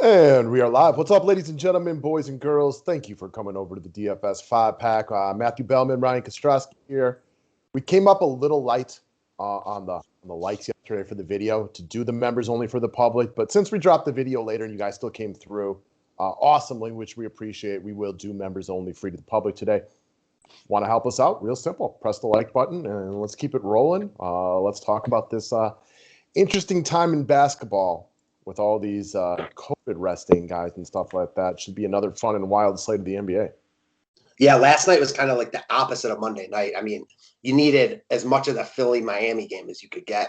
And we are live. What's up, ladies and gentlemen, boys and girls? Thank you for coming over to the DFS 5-pack. Matthew Bellman, Ryan Kostrowski here. We came up a little light on the likes yesterday for the video to do the members only for the public. But since we dropped the video later and you guys still came through awesomely, which we appreciate, we will do members only free to the public today. Want to help us out? Real simple. Press the like button and let's keep it rolling. Let's talk about this interesting time in basketball with all these COVID resting guys and stuff like that. Should be another fun and wild slate of the NBA. Yeah, last night was kind of like the opposite of Monday night. I mean, you needed as much of the Philly-Miami game as you could get.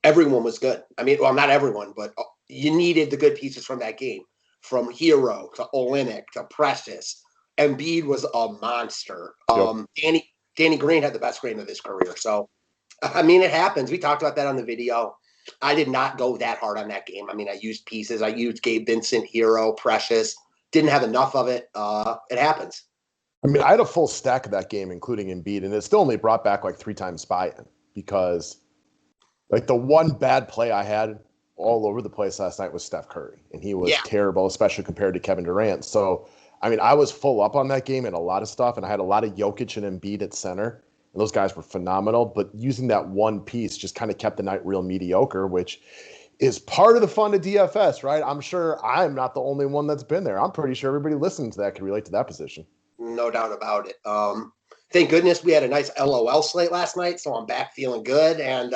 Everyone was good. I mean, well, not everyone, but you needed the good pieces from that game. From Hero to Olynyk to Precious. Embiid was a monster. Yep. Danny Green had the best game of his career. So, I mean, it happens. We talked about that on the video. I did not go that hard on that game. I mean, I used pieces. I used Gabe Vincent, Hero, Precious. Didn't have enough of it. It happens. I mean, I had a full stack of that game, including Embiid, and it still only brought back like 3 times buy-in because like the one bad play I had all over the place last night was Steph Curry, and he was terrible, especially compared to Kevin Durant. So, I mean, I was full up on that game and a lot of stuff, and I had a lot of Jokic and Embiid at center. And those guys were phenomenal, but using that one piece just kind of kept the night real mediocre, which is part of the fun of DFS, right? I'm sure I'm not the only one that's been there. I'm pretty sure everybody listening to that can relate to that position. No doubt about it. Thank goodness we had a nice LOL slate last night, so I'm back feeling good. And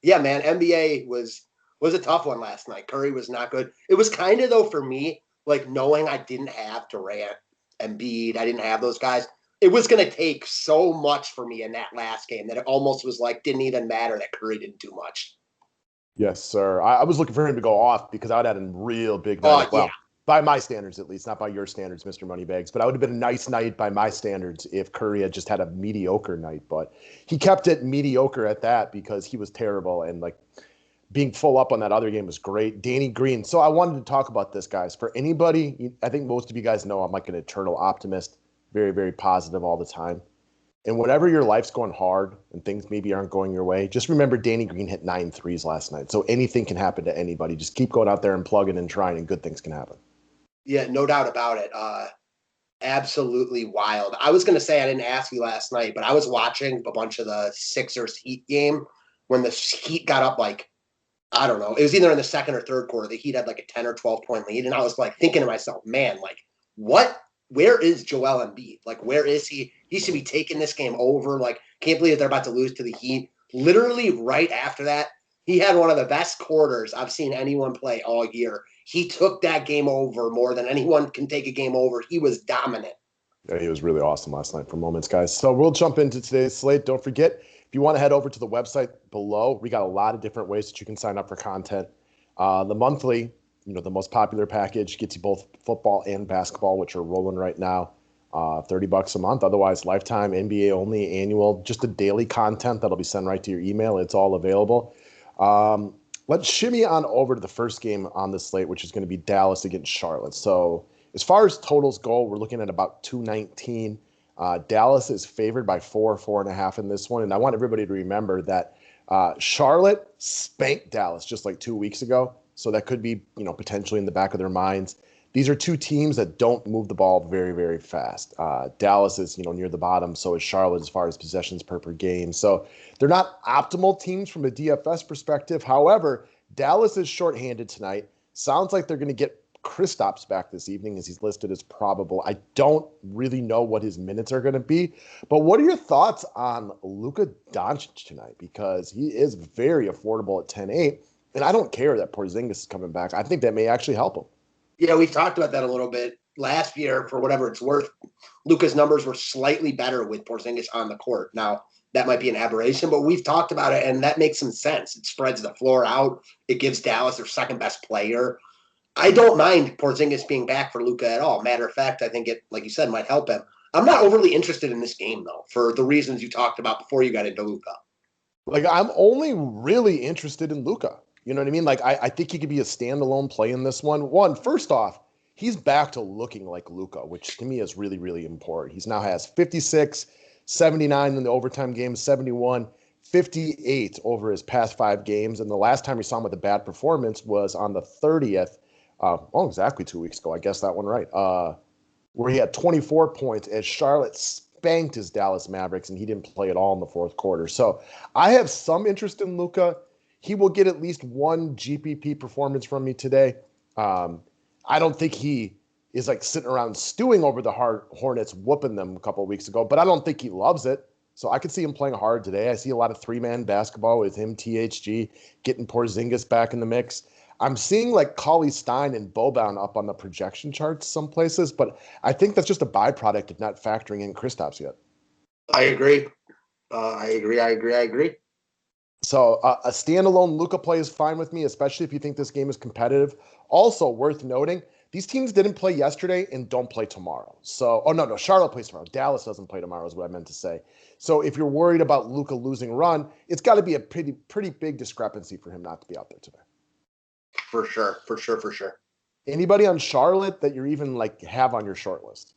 yeah, man, NBA was a tough one last night. Curry was not good. It was kind of, though, for me, like knowing I didn't have Durant, Embiid, I didn't have those guys. It was going to take so much for me in that last game that it almost was like didn't even matter that Curry didn't do much. Yes, sir. I was looking for him to go off because I would have had a real big night. Well, by my standards, at least, not by your standards, Mr. Moneybags. But I would have been a nice night by my standards if Curry had just had a mediocre night. But he kept it mediocre at that because he was terrible. And like being full up on that other game was great. Danny Green. So I wanted to talk about this, guys. For anybody, I think most of you guys know I'm like an eternal optimist. Very, very positive all the time. And whenever your life's going hard and things maybe aren't going your way, just remember Danny Green hit 9 threes last night. So anything can happen to anybody. Just keep going out there and plugging and trying, and good things can happen. Yeah, no doubt about it. Absolutely wild. I was going to say I didn't ask you last night, but I was watching a bunch of the Sixers Heat game when the Heat got up like, I don't know, it was either in the second or third quarter. The Heat had like a 10 or 12 point lead. And I was like thinking to myself, man, like what? Where is Joel Embiid? Like, where is he? He should be taking this game over. Like, can't believe they're about to lose to the Heat. Literally right after that, he had one of the best quarters I've seen anyone play all year. He took that game over more than anyone can take a game over. He was dominant. Yeah, he was really awesome last night for moments, guys. So we'll jump into today's slate. Don't forget, if you want to head over to the website below, we got a lot of different ways that you can sign up for content. The monthly, the most popular package gets you both football and basketball, which are rolling right now, $30 a month. Otherwise, lifetime, NBA only, annual, just the daily content that'll be sent right to your email. It's all available. Let's shimmy on over to the first game on the slate, which is going to be Dallas against Charlotte. So as far as totals go, we're looking at about 219. Dallas is favored by 4.5 in this one. And I want everybody to remember that Charlotte spanked Dallas just like 2 weeks ago. So that could be, potentially in the back of their minds. These are two teams that don't move the ball very, very fast. Dallas is, near the bottom. So is Charlotte as far as possessions per game. So they're not optimal teams from a DFS perspective. However, Dallas is shorthanded tonight. Sounds like they're going to get Kristaps back this evening as he's listed as probable. I don't really know what his minutes are going to be. But what are your thoughts on Luka Doncic tonight? Because he is very affordable at 10.8. And I don't care that Porzingis is coming back. I think that may actually help him. Yeah, we've talked about that a little bit. Last year, for whatever it's worth, Luka's numbers were slightly better with Porzingis on the court. Now, that might be an aberration, but we've talked about it, and that makes some sense. It spreads the floor out. It gives Dallas their second-best player. I don't mind Porzingis being back for Luka at all. Matter of fact, I think it, like you said, might help him. I'm not overly interested in this game, though, for the reasons you talked about before you got into Luka. Like, I'm only really interested in Luka. You know what I mean? Like, I think he could be a standalone play in this one. First off, he's back to looking like Luka, which to me is really, really important. He's now has 56, 79 in the overtime game, 71. 58 over his past 5 games. And the last time we saw him with a bad performance was on the 30th, exactly 2 weeks ago. I guessed that one right. Where he had 24 points as Charlotte spanked his Dallas Mavericks, and he didn't play at all in the fourth quarter. So I have some interest in Luka. He will get at least one GPP performance from me today. I don't think he is like sitting around stewing over the Hornets, whooping them a couple of weeks ago, but I don't think he loves it. So I could see him playing hard today. I see a lot of 3-man basketball with him, THG, getting Porzingis back in the mix. I'm seeing like Cauley Stein and Boban up on the projection charts some places, but I think that's just a byproduct of not factoring in Kristaps yet. I agree. I agree. So a standalone Luka play is fine with me, especially if you think this game is competitive. Also worth noting, these teams didn't play yesterday and don't play tomorrow. So, no, Charlotte plays tomorrow. Dallas doesn't play tomorrow is what I meant to say. So if you're worried about Luka losing run, it's got to be a pretty big discrepancy for him not to be out there today. For sure. Anybody on Charlotte that you're even like have on your short list?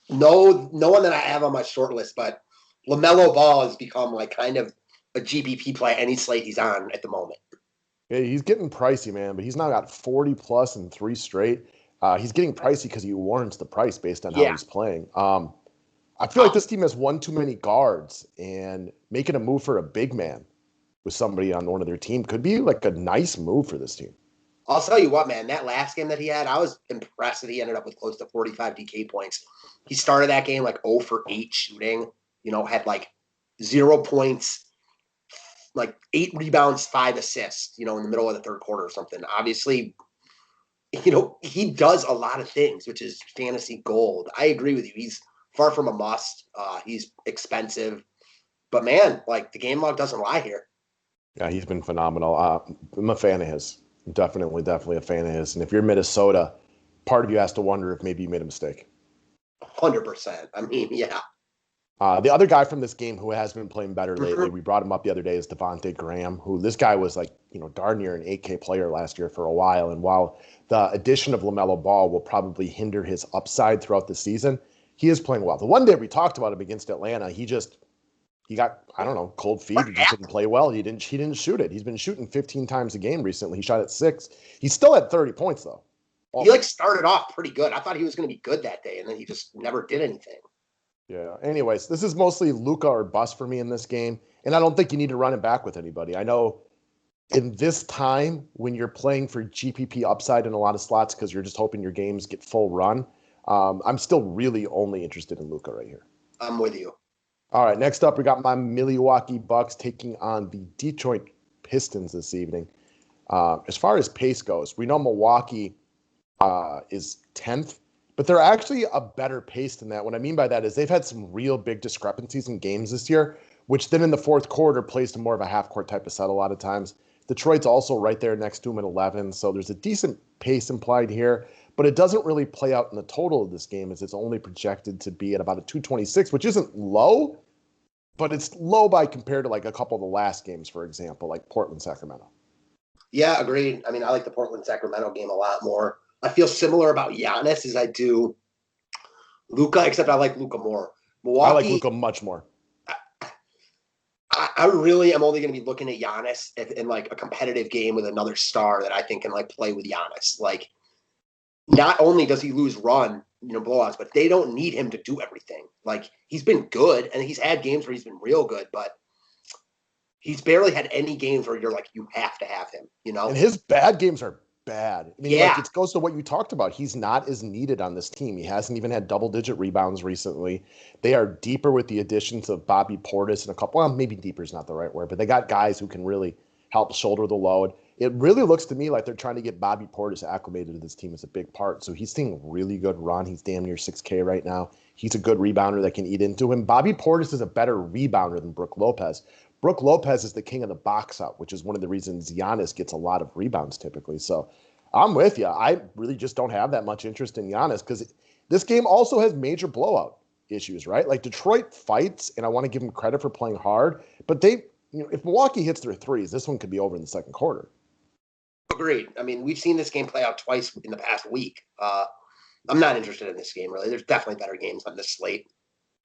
No one that I have on my short list, but LaMelo Ball has become like kind of a GPP play any slate he's on at the moment. Yeah, he's getting pricey, man, but he's now got 40 plus in 3 straight. He's getting pricey because he warrants the price based on how he's playing. I feel like this team has one too many guards, and making a move for a big man with somebody on one of their team could be like a nice move for this team. I'll tell you what, man, that last game that he had, I was impressed that he ended up with close to 45 DK points. He started that game like 0 for 8 shooting, had like 0 points, like 8 rebounds, 5 assists, in the middle of the third quarter or something. Obviously, he does a lot of things, which is fantasy gold. I agree with you. He's far from a must. He's expensive. But, man, like the game log doesn't lie here. Yeah, he's been phenomenal. I'm a fan of his. Definitely a fan of his. And if you're Minnesota, part of you has to wonder if maybe you made a mistake. 100%. I mean, yeah. The other guy from this game who has been playing better lately, we brought him up the other day, is Devontae Graham, who this guy was like, darn near an 8K player last year for a while. And while the addition of LaMelo Ball will probably hinder his upside throughout the season, he is playing well. The one day we talked about him against Atlanta, he got, I don't know, cold feet. He just didn't play well. He didn't shoot it. He's been shooting 15 times a game recently. He shot at 6. He's still at 30 points, though. He started off pretty good. I thought he was going to be good that day, and then he just never did anything. Yeah. Anyways, this is mostly Luka or bust for me in this game, and I don't think you need to run it back with anybody. I know in this time when you're playing for GPP upside in a lot of slots because you're just hoping your games get full run, I'm still really only interested in Luka right here. I'm with you. All right, next up, we got my Milwaukee Bucks taking on the Detroit Pistons this evening. As far as pace goes, we know Milwaukee is 10th, but they're actually a better pace than that. What I mean by that is they've had some real big discrepancies in games this year, which then in the fourth quarter plays to more of a half-court type of set a lot of times. Detroit's also right there next to them at 11, so there's a decent pace implied here, but it doesn't really play out in the total of this game as it's only projected to be at about a 226, which isn't low, but it's low by compared to like a couple of the last games, for example, like Portland, Sacramento. Yeah, agreed. I mean, I like the Portland-Sacramento game a lot more. I feel similar about Giannis as I do Luka, except I like Luka more. Milwaukee, I like Luka much more. I really am only going to be looking at Giannis in like a competitive game with another star that I think can like play with Giannis. Like, not only does he lose run, blowouts, but they don't need him to do everything. Like, he's been good, and he's had games where he's been real good, but he's barely had any games where you're like, you have to have him, And his bad games are bad. I mean, yeah. Like, it goes to what you talked about. He's not as needed on this team. He hasn't even had double-digit rebounds recently. They are deeper with the additions of Bobby Portis and a couple. Well, maybe deeper is not the right word, but they got guys who can really help shoulder the load. It really looks to me like they're trying to get Bobby Portis acclimated to this team as a big part. So he's seeing really good run. He's damn near 6K right now. He's a good rebounder that can eat into him. Bobby Portis is a better rebounder than Brook Lopez. Brook Lopez is the king of the box out, which is one of the reasons Giannis gets a lot of rebounds typically. So I'm with you. I really just don't have that much interest in Giannis because this game also has major blowout issues, right? Like Detroit fights, and I want to give them credit for playing hard, but if Milwaukee hits their threes, this one could be over in the second quarter. Agreed. I mean, we've seen this game play out twice in the past week. I'm not interested in this game, really. There's definitely better games on this slate.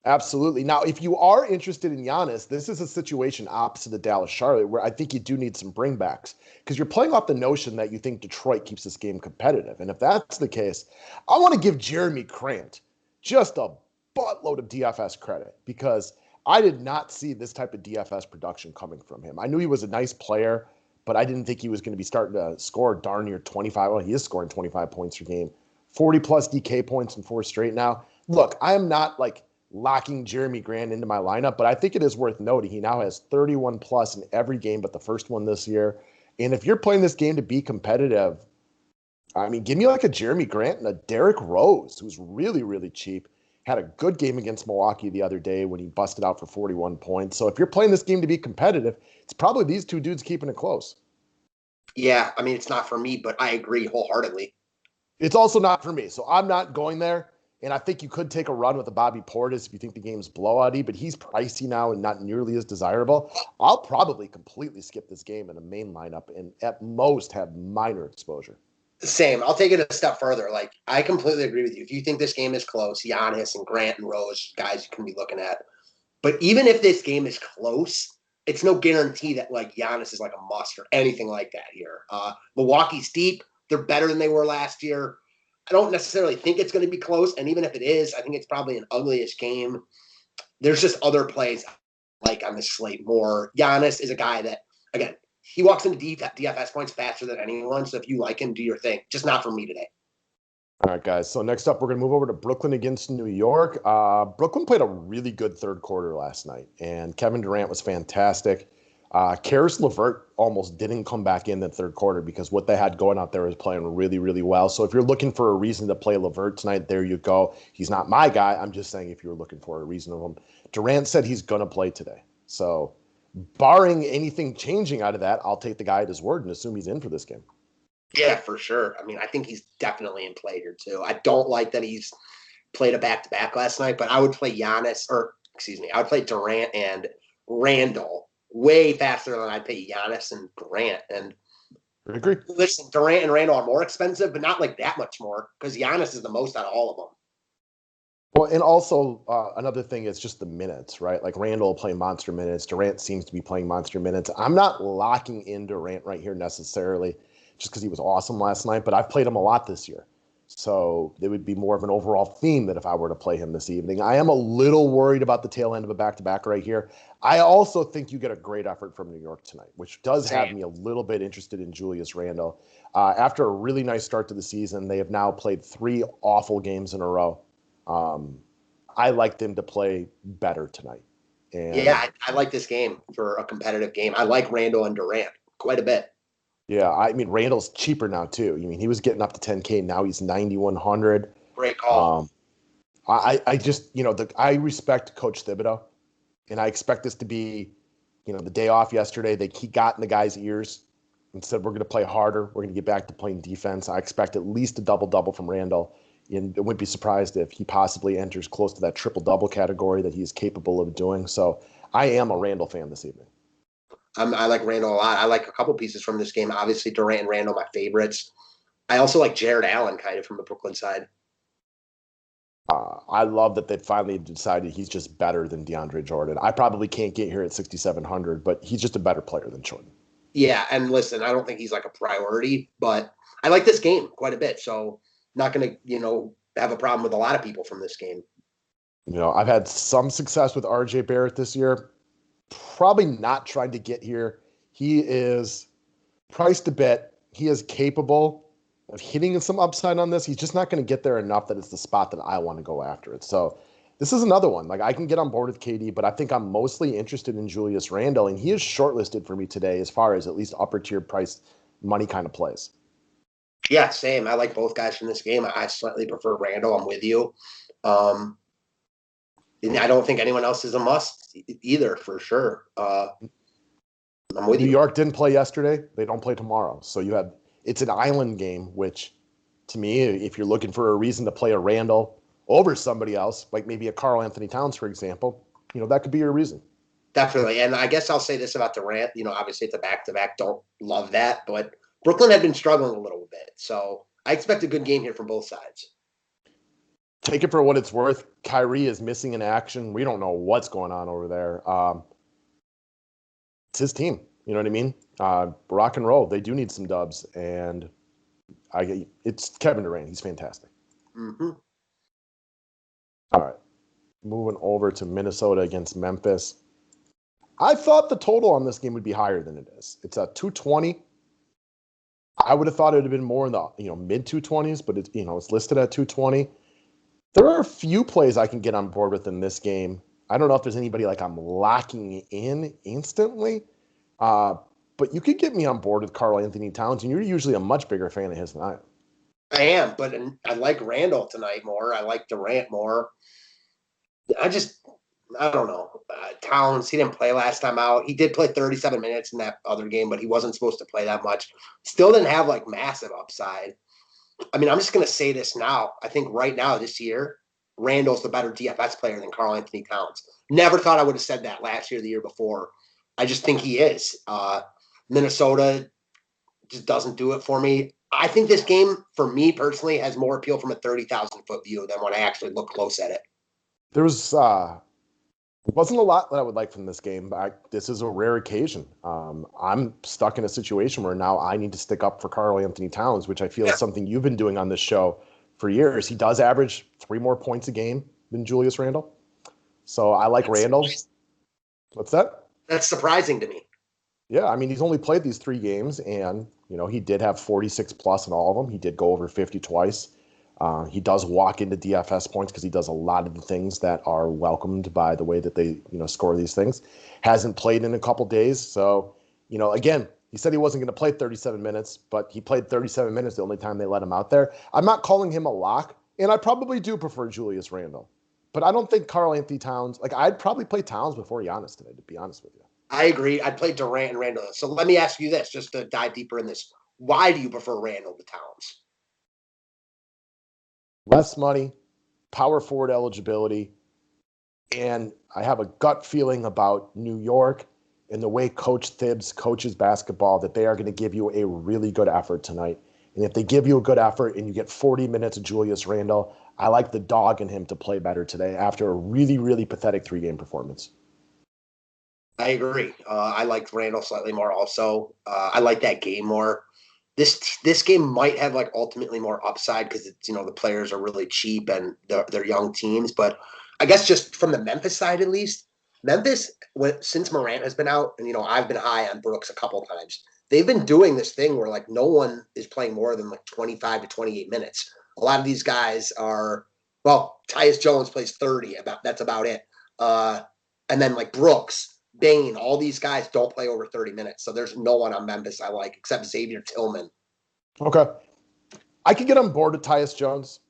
Absolutely. Now, if you are interested in Giannis, this is a situation opposite the Dallas Charlotte where I think you do need some bringbacks because you're playing off the notion that you think Detroit keeps this game competitive. And if that's the case, I want to give Jeremy Grant just a buttload of DFS credit because I did not see this type of DFS production coming from him. I knew he was a nice player, but I didn't think he was going to be starting to score darn near 25. Well, he is scoring 25 points per game, 40 plus DK points in 4 straight now. Look, I am not like locking Jeremy Grant into my lineup, but I think it is worth noting he now has 31 plus in every game but the first one this year. And if you're playing this game to be competitive, I mean, give me like a Jeremy Grant and a Derrick Rose, who's really, really cheap. Had a good game against Milwaukee the other day when he busted out for 41 points. So if you're playing this game to be competitive, it's probably these two dudes keeping it close. Yeah, I mean, it's not for me, but I agree wholeheartedly. It's also not for me. So I'm not going there. And I think you could take a run with a Bobby Portis if you think the game's blowout-y, but he's pricey now and not nearly as desirable. I'll probably completely skip this game in a main lineup and at most have minor exposure. Same. I'll take it a step further. Like, I completely agree with you. If you think this game is close, Giannis and Grant and Rose, guys you can be looking at. But even if this game is close, it's no guarantee that, like, Giannis is like a must or anything like that here. Milwaukee's deep. They're better than they were last year. I don't necessarily think it's going to be close. And even if it is, I think it's probably an ugliest game. There's just other plays like on this slate more. Giannis is a guy that, again, he walks into DFS points faster than anyone. So if you like him, do your thing. Just not for me today. All right, guys. So next up, we're going to move over to Brooklyn against New York. Brooklyn played a really good third quarter last night, and Kevin Durant was fantastic. Karis LeVert almost didn't come back in the third quarter because what they had going out there was playing really, really well. So if you're looking for a reason to play LeVert tonight, there you go. He's not my guy. I'm just saying if you're looking for a reason of him. Durant said he's going to play today. So barring anything changing out of that, I'll take the guy at his word and assume he's in for this game. Yeah, for sure. I mean, I think he's definitely in play here too. I don't like that he's played a back-to-back last night, but I would play I would play Durant and Randall way faster than I'd pay Giannis and Grant. And I agree. listen, Durant and Randall are more expensive, but not like that much more because Giannis is the most out of all of them. Well, and also another thing is just the minutes, right? Like Randall will play monster minutes. Durant seems to be playing monster minutes. I'm not locking in Durant right here necessarily just because he was awesome last night, but I've played him a lot this year. So it would be more of an overall theme that if I were to play him this evening. I am a little worried about the tail end of a back-to-back right here. I also think you get a great effort from New York tonight, which does have me a little bit interested in Julius Randle. After a really nice start to the season, they have now played 3 awful games in a row. I like them to play better tonight. And yeah, I like this game for a competitive game. I like Randall and Durant quite a bit. Yeah, I mean, Randall's cheaper now, too. I mean, he was getting up to 10K. Now he's 9,100. Great call. I just, I respect Coach Thibodeau, and I expect this to be, the day off yesterday. He got in the guy's ears and said, we're going to play harder. We're going to get back to playing defense. I expect at least a double-double from Randall, and I wouldn't be surprised if he possibly enters close to that triple-double category that he's capable of doing. So I am a Randall fan this evening. I like Randall a lot. I like a couple pieces from this game. Obviously, Durant and Randall, my favorites. I also like Jared Allen kind of from the Brooklyn side. I love that they finally decided he's just better than DeAndre Jordan. I probably can't get here at 6,700, but he's just a better player than Jordan. Yeah, and listen, I don't think he's like a priority, but I like this game quite a bit. So not going to, have a problem with a lot of people from this game. I've had some success with RJ Barrett this year. Probably not trying to get here. He is priced a bit. He is capable of hitting some upside on this. He's just not going to get there enough that it's the spot that I want to go after it. So this is another one. Like I can get on board with KD, but I think I'm mostly interested in Julius Randle, and he is shortlisted for me today as far as at least upper tier price money kind of plays. Yeah, same. I like both guys from this game. I slightly prefer Randle. I'm with you. And I don't think anyone else is a must either, for sure. I'm with you. New York didn't play yesterday. They don't play tomorrow. So it's an island game, which to me, if you're looking for a reason to play a Randall over somebody else, like maybe a Karl Anthony Towns, for example, that could be your reason. Definitely. And I guess I'll say this about Durant. Obviously it's a back-to-back. Don't love that. But Brooklyn had been struggling a little bit. So I expect a good game here from both sides. take it for what it's worth. Kyrie is missing in action. We don't know what's going on over there. It's his team. You know what I mean? Rock and roll. They do need some dubs, and it's Kevin Durant. He's fantastic. Mm-hmm. All right. Moving over to Minnesota against Memphis. I thought the total on this game would be higher than it is. It's at 220. I would have thought it would have been more in the mid 220s, but it's listed at 220. There are a few plays I can get on board with in this game. I don't know if there's anybody like I'm locking in instantly, but you could get me on board with Karl Anthony Towns, and you're usually a much bigger fan of his than I am. I am, but I like Randall tonight more. I like Durant more. I don't know. Towns, he didn't play last time out. He did play 37 minutes in that other game, but he wasn't supposed to play that much. Still didn't have like massive upside. I mean, I'm just going to say this now. I think right now this year, Randall's the better DFS player than Karl Anthony Towns. Never thought I would have said that last year, the year before. I just think he is. Minnesota just doesn't do it for me. I think this game, for me personally, has more appeal from a 30,000-foot view than when I actually look close at it. There wasn't a lot that I would like from this game, but this is a rare occasion. I'm stuck in a situation where now I need to stick up for Karl Anthony Towns, which I feel is something you've been doing on this show for years. He does average 3 more points a game than Julius Randle. So I like Randle. What's that? That's surprising to me. Yeah, I mean, he's only played these 3 games, and, he did have 46 plus in all of them. He did go over 50 twice. He does walk into DFS points because he does a lot of the things that are welcomed by the way that they, score these things. Hasn't played in a couple days. So, again, he said he wasn't going to play 37 minutes, but he played 37 minutes the only time they let him out there. I'm not calling him a lock, and I probably do prefer Julius Randle. But I don't think Karl Anthony Towns, I'd probably play Towns before Giannis today, to be honest with you. I agree. I'd play Durant and Randle. So let me ask you this, just to dive deeper in this. Why do you prefer Randle to Towns? Less money, power forward eligibility, and I have a gut feeling about New York and the way Coach Thibs coaches basketball that they are going to give you a really good effort tonight. And if they give you a good effort and you get 40 minutes of Julius Randle, I like the dog in him to play better today after a really, really pathetic 3-game performance. I agree. I like Randle slightly more also. I like that game more. This game might have ultimately more upside because it's the players are really cheap and they're young teams. But I guess just from the Memphis side at least, Memphis since Morant has been out and I've been high on Brooks a couple of times. They've been doing this thing where no one is playing more than 25 to 28 minutes. A lot of these guys are Tyus Jones plays 30. That's about it. And then Brooks, Bane, all these guys don't play over 30 minutes. So there's no one on Memphis I like except Xavier Tillman. Okay. I could get on board with Tyus Jones.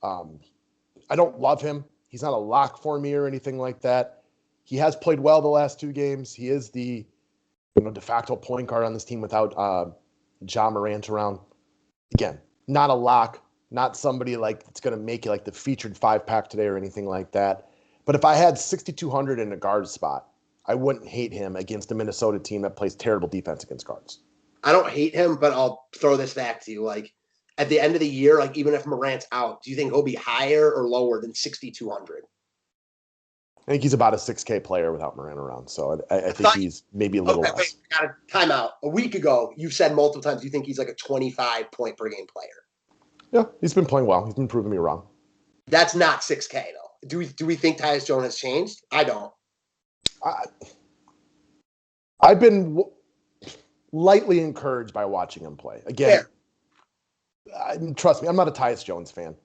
I don't love him. He's not a lock for me or anything like that. He has played well the last 2 games. He is the de facto point guard on this team without Ja Morant around. Again, not a lock, not somebody that's going to make you the featured 5-pack today or anything like that. But if I had 6,200 in a guard spot, I wouldn't hate him against a Minnesota team that plays terrible defense against guards. I don't hate him, but I'll throw this back to you. At the end of the year, even if Morant's out, do you think he'll be higher or lower than 6,200? I think he's about a 6K player without Morant around. So I think he's maybe a little less. Wait, got a timeout. A week ago, you said multiple times you think he's a 25-point per game player. Yeah, he's been playing well. He's been proving me wrong. That's not 6K, though. Do we think Tyus Jones has changed? I don't. I've been lightly encouraged by watching him play. Again, trust me, I'm not a Tyus Jones fan.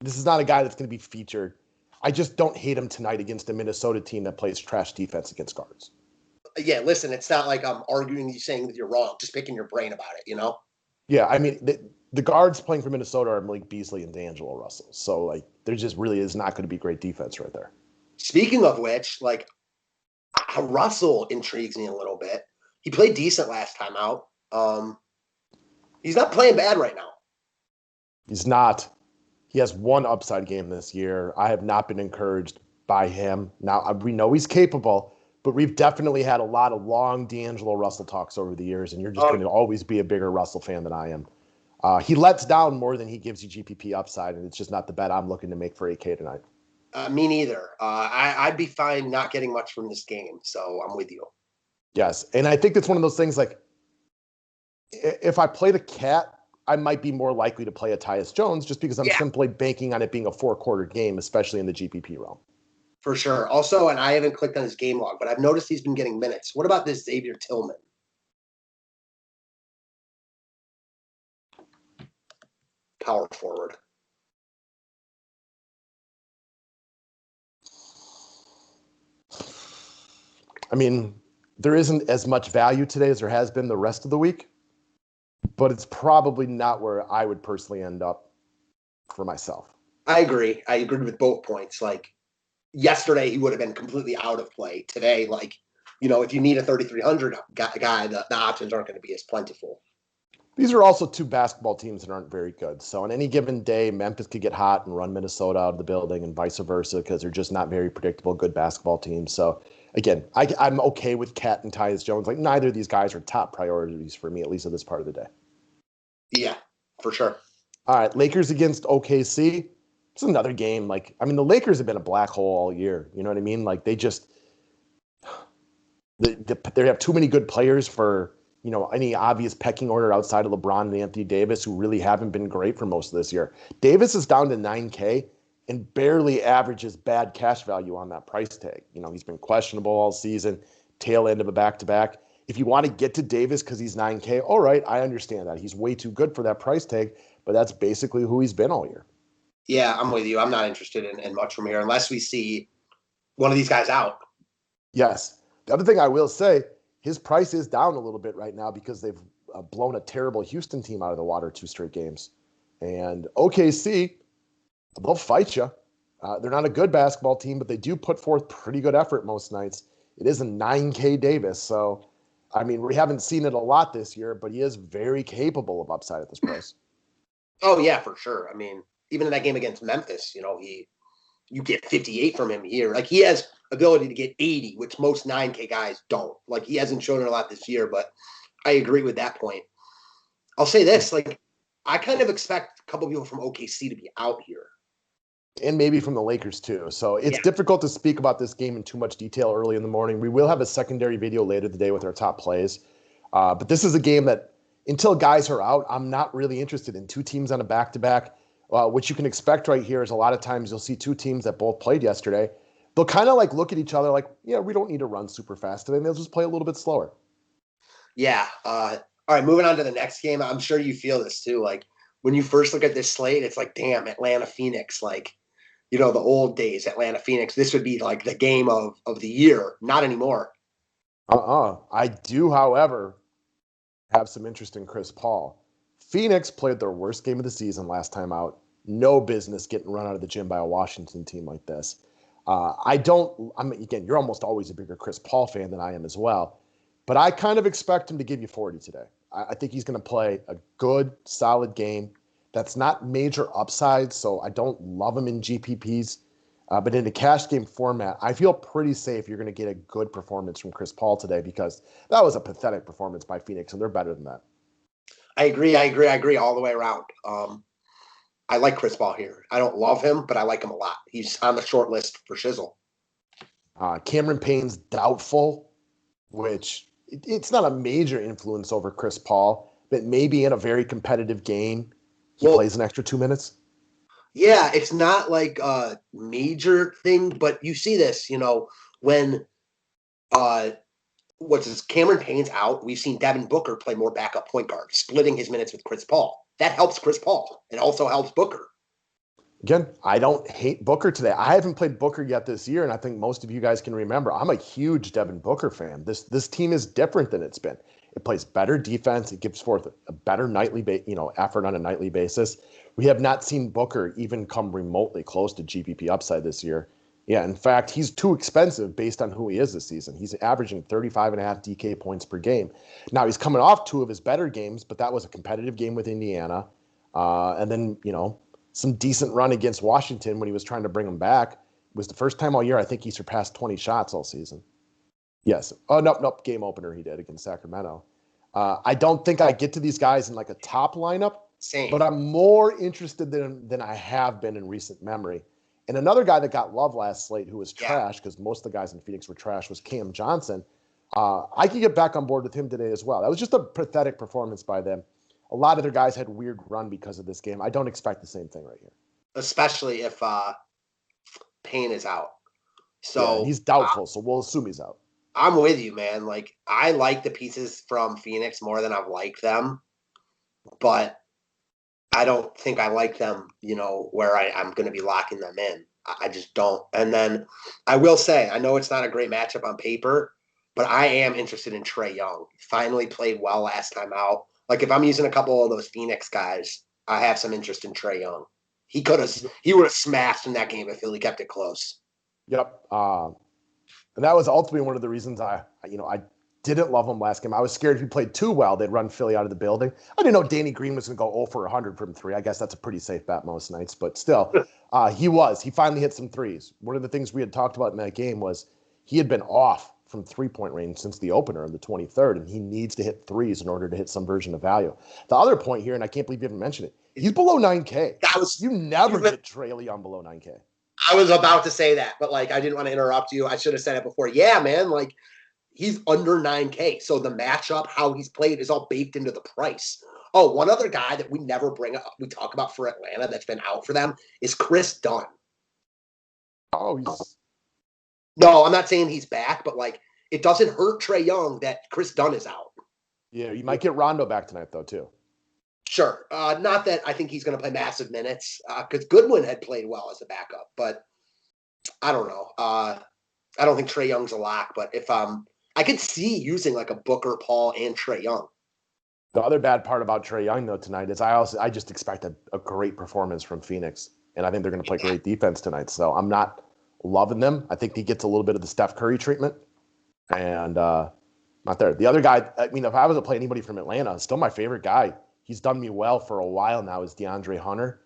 This is not a guy that's going to be featured. I just don't hate him tonight against a Minnesota team that plays trash defense against guards. Yeah, listen, it's not like I'm arguing you saying that you're wrong, just picking your brain about it, Yeah, I mean, the guards playing for Minnesota are Malik Beasley and D'Angelo Russell. So, there just really is not going to be great defense right there. Speaking of which, Russell intrigues me a little bit. He played decent last time out. He's not playing bad right now. He's not. He has 1 upside game this year. I have not been encouraged by him. Now, we know he's capable, but we've definitely had a lot of long D'Angelo Russell talks over the years, and you're just going to always be a bigger Russell fan than I am. He lets down more than he gives you GPP upside, and it's just not the bet I'm looking to make for 8K tonight. Me neither. I'd be fine not getting much from this game, so I'm with you. Yes, and I think it's one of those things like if I played a cat, I might be more likely to play a Tyus Jones just because I'm simply banking on it being a 4-quarter game, especially in the GPP realm. For sure. Also, and I haven't clicked on his game log, but I've noticed he's been getting minutes. What about this Xavier Tillman? Power forward. I mean, there isn't as much value today as there has been the rest of the week, but it's probably not where I would personally end up for myself. I agree. I agree with both points. Like yesterday, he would have been completely out of play. Today, like, if you need a 3,300 guy, the options aren't going to be as plentiful. These are also two basketball teams that aren't very good. So on any given day, Memphis could get hot and run Minnesota out of the building and vice versa because they're just not very predictable, good basketball teams. So again, I'm okay with Cat and Tyus Jones. Like neither of these guys are top priorities for me, at least at this part of the day. Yeah, for sure. All right, Lakers against OKC. It's another game. Like, I mean, the Lakers have been a black hole all year. You know what I mean? Like they have too many good players for any obvious pecking order outside of LeBron and Anthony Davis, who really haven't been great for most of this year. Davis is down to 9K and barely averages bad cash value on that price tag. He's been questionable all season, tail end of a back-to-back. If you want to get to Davis because he's 9K, all right, I understand that. He's way too good for that price tag, but that's basically who he's been all year. Yeah, I'm with you. I'm not interested in much from here unless we see one of these guys out. Yes. The other thing I will say, his price is down a little bit right now because they've blown a terrible Houston team out of the water 2 straight games. And OKC, they'll fight you. They're not a good basketball team, but they do put forth pretty good effort most nights. It is a 9K Davis. So, I mean, we haven't seen it a lot this year, but he is very capable of upside at this price. Oh, yeah, for sure. I mean, even in that game against Memphis, you get 58 from him here. Like he has ability to get 80, which most 9K guys don't. Like he hasn't shown it a lot this year, but I agree with that point. I'll say this, like I kind of expect a couple of people from OKC to be out here. And maybe from the Lakers too. So it's difficult to speak about this game in too much detail early in the morning. We will have a secondary video later today with our top plays. But this is a game that until guys are out, I'm not really interested in. 2 teams on a back-to-back. What you can expect right here is a lot of times you'll see 2 teams that both played yesterday. They'll kind of like look at each other like, yeah, we don't need to run super fast today. And they'll just play a little bit slower. Yeah. All right, moving on to the next game. I'm sure you feel this too. Like when you first look at this slate, it's like, damn, Atlanta Phoenix, like, the old days, Atlanta Phoenix. This would be like the game of the year. Not anymore. I do, however, have some interest in Chris Paul. Phoenix played their worst game of the season last time out. No business getting run out of the gym by a Washington team like this. Again, you're almost always a bigger Chris Paul fan than I am as well. But I kind of expect him to give you 40 today. I think he's going to play a good, solid game. That's not major upside, so I don't love him in GPPs. But in a cash game format, I feel pretty safe you're going to get a good performance from Chris Paul today because that was a pathetic performance by Phoenix, and they're better than that. I agree all the way around. I like Chris Paul here. I don't love him, but I like him a lot. He's on the short list for Shizzle. Cameron Payne's doubtful, which it's not a major influence over Chris Paul, but maybe in a very competitive game, he plays an extra 2 minutes. Yeah, it's not like a major thing, but you see this, when Cameron Payne's out, we've seen Devin Booker play more backup point guard, splitting his minutes with Chris Paul. That helps Chris Paul. It also helps Booker. Again, I don't hate Booker today. I haven't played Booker yet this year, and I think most of you guys can remember. I'm a huge Devin Booker fan. This team is different than it's been. It plays better defense. It gives forth a better nightly, effort on a nightly basis. We have not seen Booker even come remotely close to GPP upside this year. Yeah, in fact, he's too expensive based on who he is this season. He's averaging 35.5 DK points per game. Now, he's coming off 2 of his better games, but that was a competitive game with Indiana. And then, some decent run against Washington when he was trying to bring him back. It was the first time all year I think he surpassed 20 shots all season. Yes. Oh, nope. Game opener he did against Sacramento. I don't think I get to these guys in like a top lineup, Same. But I'm more interested than I have been in recent memory. And another guy that got love last slate who was trash, because most of the guys in Phoenix were trash, was Cam Johnson. I could get back on board with him today as well. That was just a pathetic performance by them. A lot of their guys had weird run because of this game. I don't expect the same thing right here. Especially if Payne is out. So yeah, and he's doubtful, so we'll assume he's out. I'm with you, man. Like, I like the pieces from Phoenix more than I've liked them, but I don't think I like them, where I'm going to be locking them in. I just don't. And then I will say, I know it's not a great matchup on paper, but I am interested in Trae Young. He finally played well last time out. Like, if I'm using a couple of those Phoenix guys, I have some interest in Trae Young. He would have smashed in that game if Philly kept it close. Yep. And that was ultimately one of the reasons I didn't love him last game. I was scared if he played too well, they'd run Philly out of the building. I didn't know Danny Green was going to go 0 for 100 from 3. I guess that's a pretty safe bet most nights, but still, he finally hit some threes. One of the things we had talked about in that game was he had been off from 3-point range since the opener on the 23rd, and he needs to hit threes in order to hit some version of value. The other point here, and I can't believe you haven't mentioned it, he's below 9K. You never get Trae Young below 9K. I was about to say that, but I didn't want to interrupt you. I should have said it before. Yeah, man, he's under 9K. So the matchup, how he's played, is all baked into the price. Oh, one other guy that we never bring up, we talk about for Atlanta that's been out for them is Chris Dunn. Oh, no, I'm not saying he's back, but it doesn't hurt Trae Young that Chris Dunn is out. Yeah, you might get Rondo back tonight though too. Sure. Not that I think he's going to play massive minutes because Goodwin had played well as a backup, but I don't know. I don't think Trae Young's a lock, but if I could see using a Booker, Paul, and Trae Young. The other bad part about Trae Young though tonight is I just expect a great performance from Phoenix, and I think they're going to play great defense tonight. So I'm not loving them. I think he gets a little bit of the Steph Curry treatment, and not there. The other guy, if I was to play anybody from Atlanta, still my favorite guy. He's done me well for a while now is DeAndre Hunter.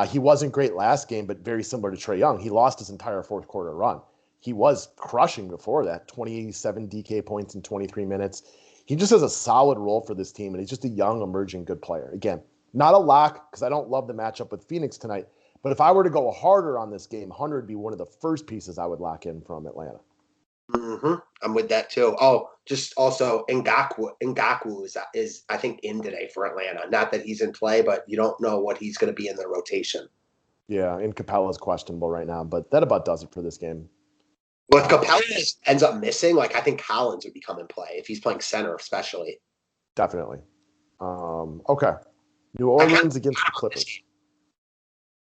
He wasn't great last game, but very similar to Trae Young. He lost his entire fourth quarter run. He was crushing before that, 27 DK points in 23 minutes. He just has a solid role for this team, and he's just a young, emerging good player. Again, not a lock because I don't love the matchup with Phoenix tonight, but if I were to go harder on this game, Hunter would be one of the first pieces I would lock in from Atlanta. Mm-hmm. I'm with that too. Oh, just also Ngakwu is I think in today for Atlanta. Not that he's in play, but you don't know what he's going to be in the rotation. Yeah, and Capella's questionable right now, but that about does it for this game. Well, if Capella ends up missing, I think Collins would become in play if he's playing center, especially. Definitely. Okay. New Orleans against the Clippers.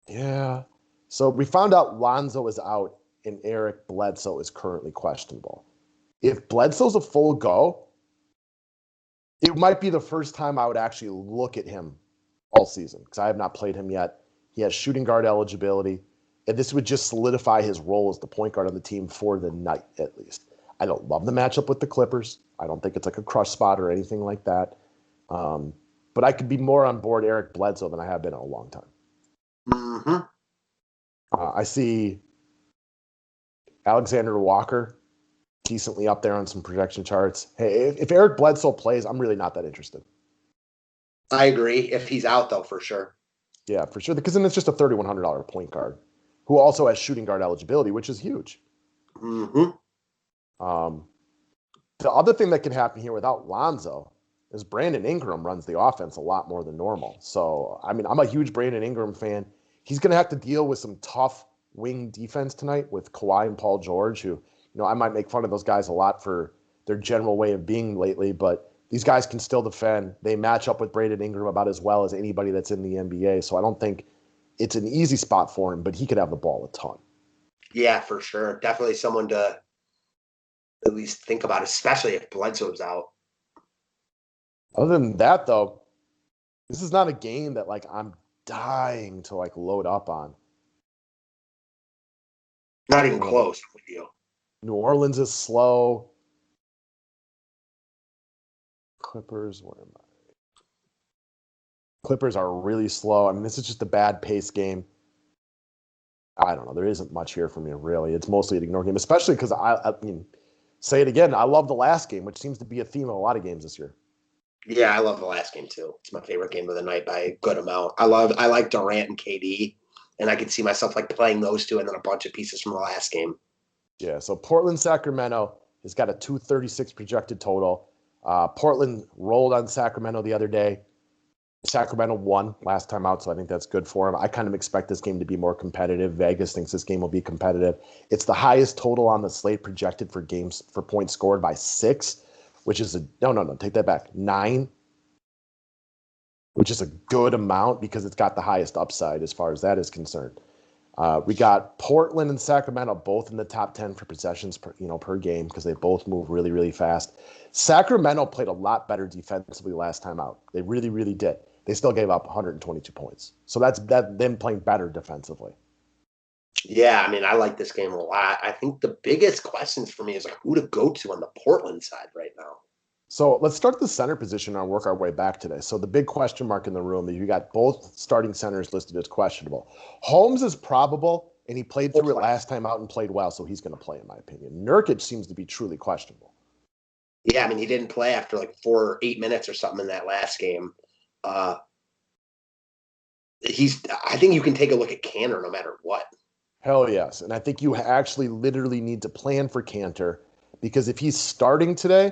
Yeah. So we found out Lonzo is out and Eric Bledsoe is currently questionable. If Bledsoe's a full go, it might be the first time I would actually look at him all season because I have not played him yet. He has shooting guard eligibility, and this would just solidify his role as the point guard on the team for the night at least. I don't love the matchup with the Clippers. I don't think it's a crush spot or anything like that. But I could be more on board Eric Bledsoe than I have been in a long time. Mm-hmm. I see Alexander Walker decently up there on some projection charts. Hey, if Eric Bledsoe plays, I'm really not that interested. I agree. If he's out, though, for sure. Yeah, for sure. Because then it's just a $3,100 point guard who also has shooting guard eligibility, which is huge. Mm-hmm. The other thing that can happen here without Lonzo is Brandon Ingram runs the offense a lot more than normal. So, I'm a huge Brandon Ingram fan. He's going to have to deal with some tough wing defense tonight with Kawhi and Paul George, who, I might make fun of those guys a lot for their general way of being lately, but these guys can still defend. They match up with Brandon Ingram about as well as anybody that's in the NBA. So I don't think it's an easy spot for him, but he could have the ball a ton. Yeah, for sure. Definitely someone to at least think about, especially if Bledsoe's out. Other than that, though, this is not a game that I'm dying to load up on. Not even close with you. New Orleans is slow. Clippers, where am I? Clippers are really slow. This is just a bad pace game. I don't know. There isn't much here for me, really. It's mostly an ignore game, especially because say it again. I love the last game, which seems to be a theme of a lot of games this year. Yeah, I love the last game too. It's my favorite game of the night by a good amount. I like Durant and KD, and I can see myself like playing those two and then a bunch of pieces from the last game. Yeah, so Portland, Sacramento has got a 236 projected total. Portland rolled on Sacramento the other day. Sacramento won last time out, so I think that's good for him. I kind of expect this game to be more competitive. Vegas thinks this game will be competitive. It's the highest total on the slate projected for games for points scored by 6, which is take that back. 9, which is a good amount because it's got the highest upside as far as that is concerned. We got Portland and Sacramento both in the top 10 for possessions per game because they both move really, really fast. Sacramento played a lot better defensively last time out. They really, really did. They still gave up 122 points. So that's them playing better defensively. Yeah, I mean, I like this game a lot. I think the biggest questions for me is like who to go to on the Portland side right now. So let's start the center position and work our way back today. So the big question mark in the room is you got both starting centers listed as questionable. Holmes is probable, and he played through it last time out and played well, so he's going to play, in my opinion. Nurkic seems to be truly questionable. Yeah, I mean, he didn't play after like 4 or 8 minutes or something in that last game. I think you can take a look at Canner no matter what. Hell yes. And I think you actually literally need to plan for Cantor because if he's starting today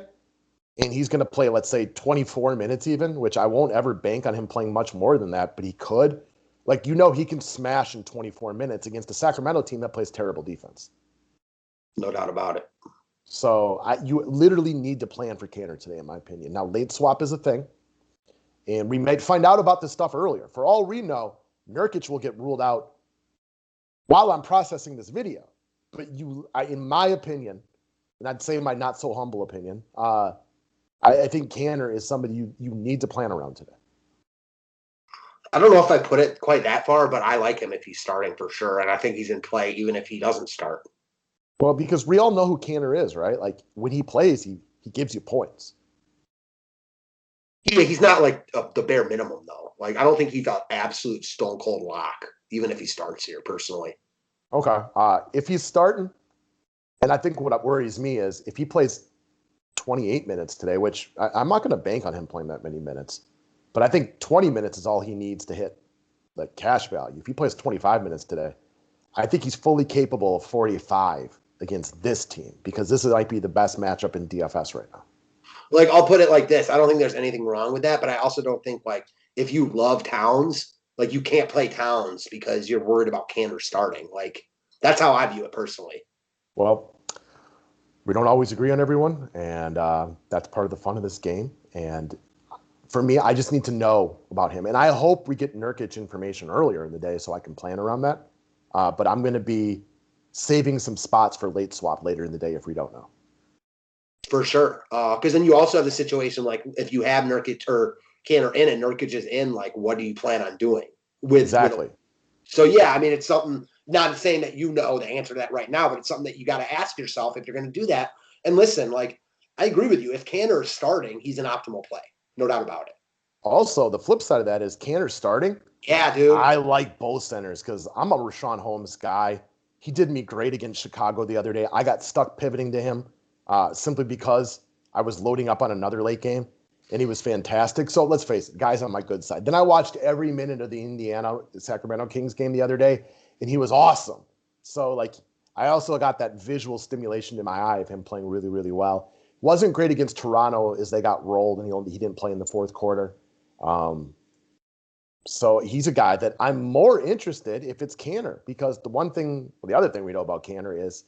and he's going to play, let's say, 24 minutes even, which I won't ever bank on him playing much more than that, but he could. Like, he can smash in 24 minutes against a Sacramento team that plays terrible defense. No doubt about it. So you literally need to plan for Cantor today, in my opinion. Now, late swap is a thing, and we might find out about this stuff earlier. For all we know, Nurkic will get ruled out while I'm processing this video. But in my opinion, and I'd say my not so humble opinion, I think Cantor is somebody you need to plan around today. I don't know if I put it quite that far, but I like him if he's starting for sure. And I think he's in play even if he doesn't start. Well, because we all know who Cantor is, right? Like when he plays, he gives you points. Yeah, he's not like the bare minimum, though. Like, I don't think he's an absolute stone cold lock, even if he starts here, personally. Okay. If he's starting, and I think what worries me is if he plays 28 minutes today, which I'm not going to bank on him playing that many minutes, but I think 20 minutes is all he needs to hit the cash value. If he plays 25 minutes today, I think he's fully capable of 45 against this team because this might be the best matchup in DFS right now. Like, I'll put it like this. I don't think there's anything wrong with that, but I also don't think, like, if you love Towns, like, you can't play Towns because you're worried about Cantor starting. Like, that's how I view it personally. Well, we don't always agree on everyone, and that's part of the fun of this game. And for me, I just need to know about him. And I hope we get Nurkic information earlier in the day so I can plan around that. But I'm going to be saving some spots for late swap later in the day if we don't know. For sure. Because then you also have the situation, like, if you have Nurkic or Cantor in and Nurkic is in, like, what do you plan on doing? Exactly. So, yeah, I mean, it's something, not saying that you know the answer to that right now, but it's something that you got to ask yourself if you're going to do that. And listen, like, I agree with you. If Cantor is starting, he's an optimal play. No doubt about it. Also, the flip side of that is Cantor starting. Yeah, dude. I like both centers because I'm a Rashawn Holmes guy. He did me great against Chicago the other day. I got stuck pivoting to him simply because I was loading up on another late game, and he was fantastic. So let's face it, guys on my good side. Then I watched every minute of the Sacramento Kings game the other day, and he was awesome. So, like, I also got that visual stimulation in my eye of him playing really, really well. Wasn't great against Toronto as they got rolled, and he didn't play in the fourth quarter. So he's a guy that I'm more interested if it's Cantor because the other thing we know about Cantor is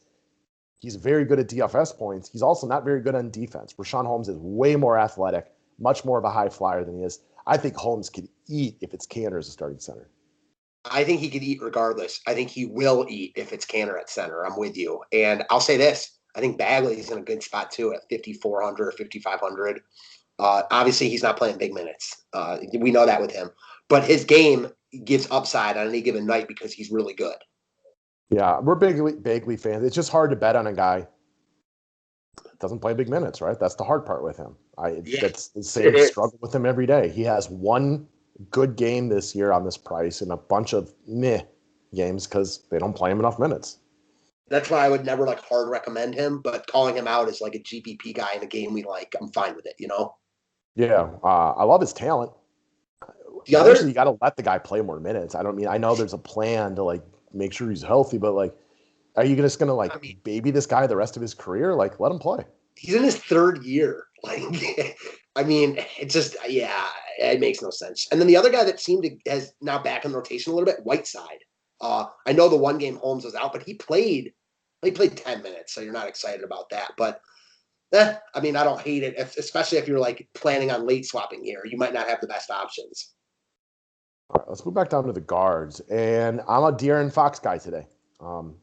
he's very good at DFS points. He's also not very good on defense. Rashawn Holmes is way more athletic, much more of a high flyer than he is. I think Holmes could eat if it's Cantor as a starting center. I think he could eat regardless. I think he will eat if it's Cantor at center. I'm with you. And I'll say this. I think Bagley's in a good spot too at 5,400 or 5,500. Obviously, he's not playing big minutes. We know that with him. But his game gives upside on any given night because he's really good. Yeah, we're Bagley fans. It's just hard to bet on a guy that doesn't play big minutes, right? That's the hard part with him. That's the same struggle with him every day. He has one good game this year on this price and a bunch of meh games because they don't play him enough minutes. That's why I would never hard recommend him, but calling him out as like a GPP guy in a game we like, I'm fine with it, Yeah, I love his talent. The Eventually, other, you got to let the guy play more minutes. I know there's a plan to like make sure he's healthy, but like, are you just gonna like I mean, baby this guy the rest of his career? Like, let him play. he's in his third year. Like, I mean, it's just, yeah, it makes no sense. And then the other guy that seemed to has now back in rotation a little bit, Whiteside. I know the one game Holmes was out, but he played 10 minutes, so you're not excited about that. But I mean, I don't hate it, especially if you're like planning on late swapping here. You might not have the best options. All right, let's move back down to the guards, and I'm a De'Aaron Fox guy today. Um,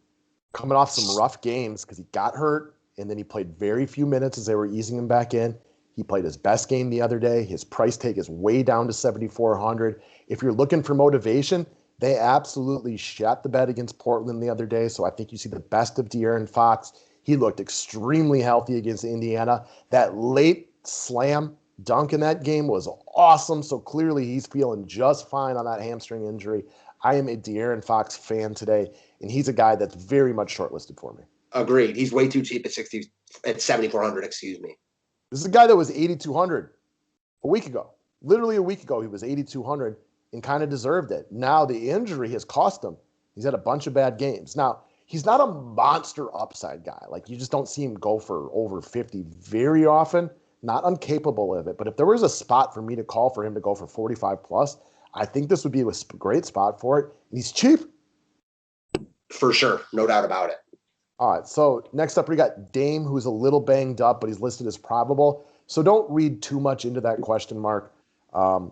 Coming off some rough games because he got hurt and then he played very few minutes as they were easing him back in. He played his best game the other day. His price tag is way down to 7,400. If you're looking for motivation, they absolutely shot the bed against Portland the other day. So I think you see the best of De'Aaron Fox. He looked extremely healthy against Indiana. That late slam dunk in that game was awesome. So clearly he's feeling just fine on that hamstring injury. I am a De'Aaron Fox fan today, and he's a guy that's very much shortlisted for me. Agreed. He's way too cheap at 7,400. Excuse me. This is a guy that was 8,200 a week ago. Literally a week ago, he was 8,200 and kind of deserved it. Now the injury has cost him. He's had a bunch of bad games. Now, he's not a monster upside guy. Like, you just don't see him go for over 50 very often. Not incapable of it. But if there was a spot for me to call for him to go for 45 plus, I think this would be a great spot for it. And he's cheap. For sure. No doubt about it. All right, so next up we got Dame, who's a little banged up, but he's listed as probable. So don't read too much into that question mark.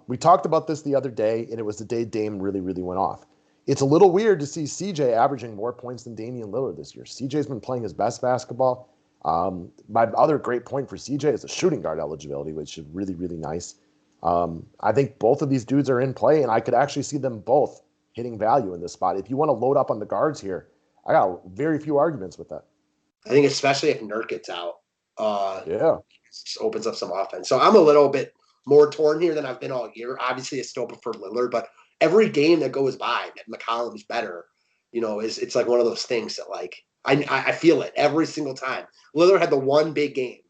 We talked about this the other day, and it was the day Dame really, really went off. It's a little weird to see CJ averaging more points than Damian Lillard this year. CJ's been playing his best basketball. My other great point for CJ is the shooting guard eligibility, which is really, really nice. I think both of these dudes are in play, and I could actually see them both hitting value in this spot. If you want to load up on the guards here, I got very few arguments with that. I think especially if Nurk gets out, Yeah. it opens up some offense. So I'm a little bit more torn here than I've been all year. Obviously, I still prefer Lillard, but every game that goes by that McCollum's better, it's like one of those things that like I feel it every single time. Lillard had the one big game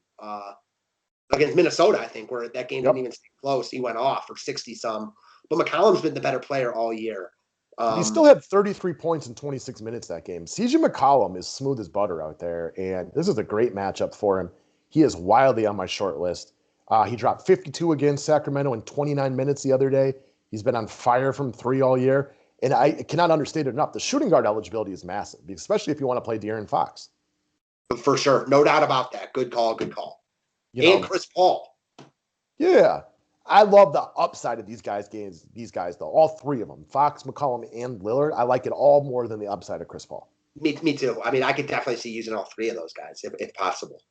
against Minnesota, I think, where that game Yep. didn't even stay close. He went off for 60 some, but McCollum's been the better player all year. He still had 33 points in 26 minutes that game. CJ McCollum is smooth as butter out there, and this is a great matchup for him. He is wildly on my short list. He dropped 52 against Sacramento in 29 minutes the other day. He's been on fire from three all year, and I cannot understate it enough. The shooting guard eligibility is massive, especially if you want to play De'Aaron Fox. For sure. No doubt about that. Good call. Good call. And Chris Paul. Yeah. I love the upside of these guys' games. These guys, though, all three of them, Fox, McCollum, and Lillard. I like it all more than the upside of Chris Paul. Me too. I mean, I could definitely see using all three of those guys if possible.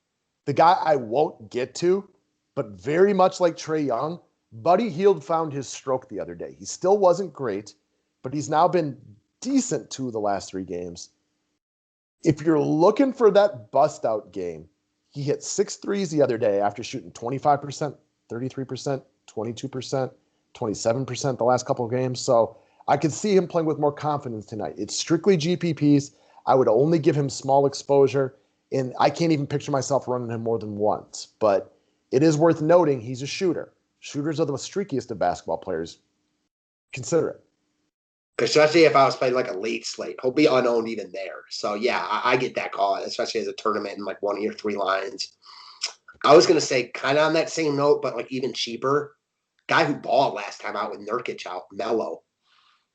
The guy I won't get to, but very much like Trae Young, Buddy Hield found his stroke the other day. He still wasn't great, but he's now been decent 2 of the last 3 games. If you're looking for that bust-out game, he hit 6 threes the other day after shooting 25%, 33%, 22%, 27% the last couple of games. So I could see him playing with more confidence tonight. It's strictly GPPs. I would only give him small exposure, and I can't even picture myself running him more than once. But it is worth noting he's a shooter. Shooters are the streakiest of basketball players. Consider it. Especially if I was playing like a late slate. He'll be unowned even there. So, yeah, I get that call, especially as a tournament in like one of your 3 lines. I was going to say kind of on that same note, but like even cheaper. Guy who balled last time out with Nurkic out, Melo.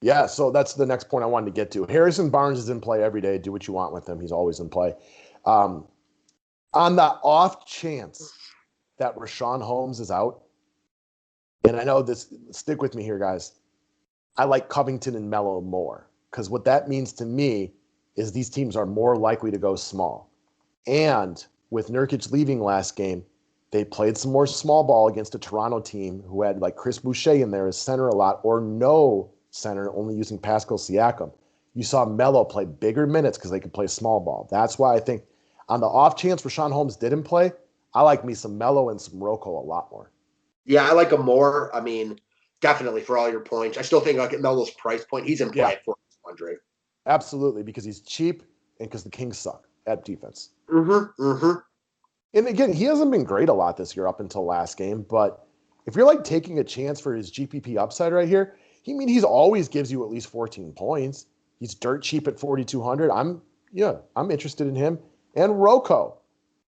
Yeah, so that's the next point I wanted to get to. Harrison Barnes is in play every day. Do what you want with him. He's always in play. On the off chance that Rashawn Holmes is out, and I know this, stick with me here, guys. I like Covington and Melo more because what that means to me is these teams are more likely to go small. And with Nurkic leaving last game, they played some more small ball against a Toronto team who had like Chris Boucher in there as center a lot or no center, only using Pascal Siakam. You saw Melo play bigger minutes because they could play small ball. That's why I think on the off chance Rashawn Holmes didn't play, I like me some Melo and some Rocco a lot more. Yeah, I like him more. I mean, definitely for all your points. I still think I'll get Melo's price point. He's in play at 400. Absolutely, because he's cheap and because the Kings suck at defense. Mm-hmm. Mm-hmm. And again, he hasn't been great a lot this year up until last game, but if you're like taking a chance for his GPP upside right here, he's always gives you at least 14 points. He's dirt cheap at 4,200. I'm interested in him. And Rocco,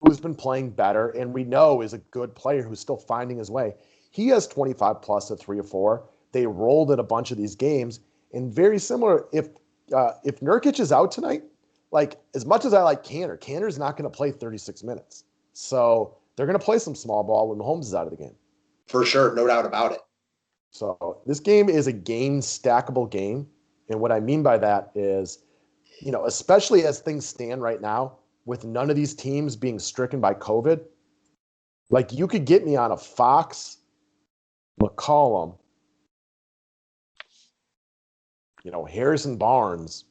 who's been playing better and we know is a good player who's still finding his way. He has 25 plus at 3 or 4. They rolled in a bunch of these games. And very similar, if Nurkic is out tonight, like as much as I like Cantor's not going to play 36 minutes. So they're going to play some small ball when Mahomes is out of the game. For sure, no doubt about it. So this game is a game stackable game. And what I mean by that is, especially as things stand right now, with none of these teams being stricken by COVID, like you could get me on a Fox, McCollum, Harrison Barnes,